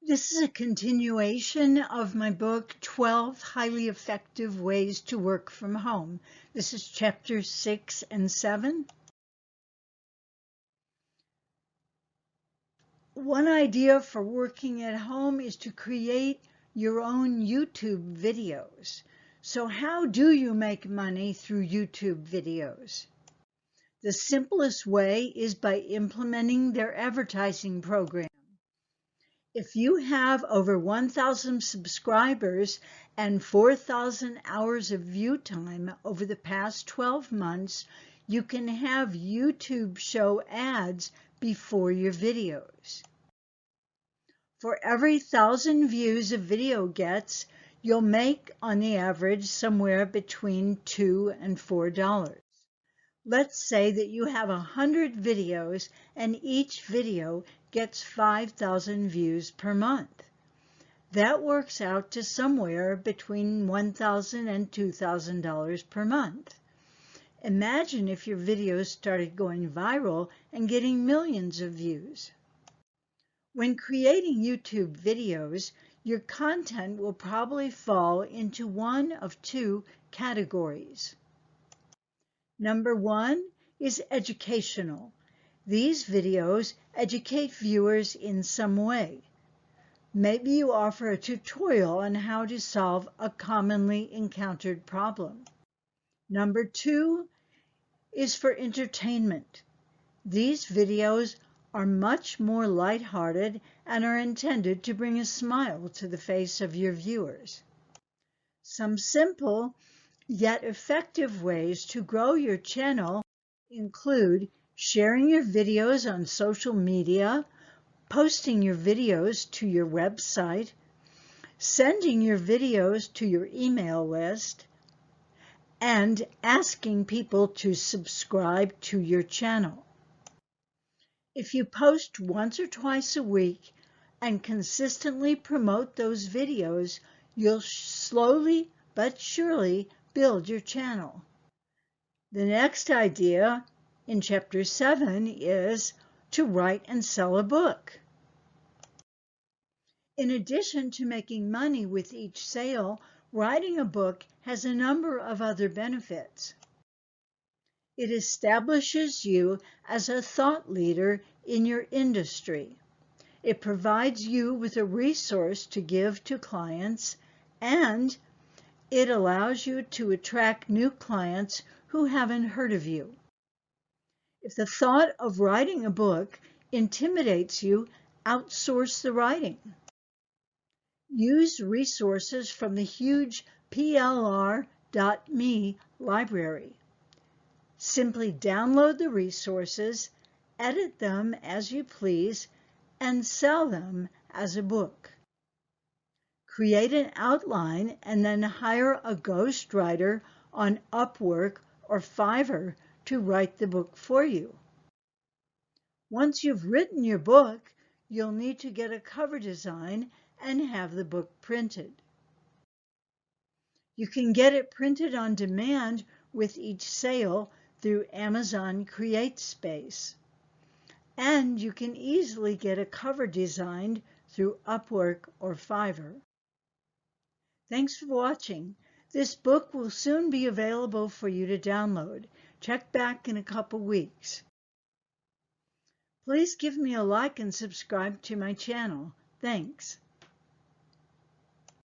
This is a continuation of my book, 12 Highly Effective Ways to Work from Home. This is chapters 6 and 7. One idea for working at home is to create your own YouTube videos. So how do you make money through YouTube videos? The simplest way is by implementing their advertising program. If you have over 1,000 subscribers and 4,000 hours of view time over the past 12 months, you can have YouTube show ads before your videos. For every 1,000 views a video gets, you'll make on the average somewhere between $2 and $4. Let's say that you have 100 videos and each video gets 5,000 views per month. That works out to somewhere between $1,000 and $2,000 per month. Imagine if your videos started going viral and getting millions of views. When creating YouTube videos, your content will probably fall into one of two categories. Number one is educational. These videos educate viewers in some way. Maybe you offer a tutorial on how to solve a commonly encountered problem. Number two is for entertainment. These videos are much more lighthearted and are intended to bring a smile to the face of your viewers. Some simple yet effective ways to grow your channel include sharing your videos on social media, posting your videos to your website, sending your videos to your email list, and asking people to subscribe to your channel. If you post once or twice a week and consistently promote those videos, you'll slowly but surely build your channel. The next idea in chapter 7 is to write and sell a book. In addition to making money with each sale, writing a book has a number of other benefits. It establishes you as a thought leader in your industry. It provides you with a resource to give to clients, and it allows you to attract new clients who haven't heard of you. If the thought of writing a book intimidates you, outsource the writing. Use resources from the huge plr.me library. Simply download the resources, edit them as you please, and sell them as a book. Create an outline and then hire a ghostwriter on Upwork or Fiverr to write the book for you. Once you've written your book, you'll need to get a cover design and have the book printed. You can get it printed on demand with each sale through Amazon CreateSpace. And you can easily get a cover designed through Upwork or Fiverr. Thanks for watching. This book will soon be available for you to download. Check back in a couple weeks. Please give me a like and subscribe to my channel. Thanks.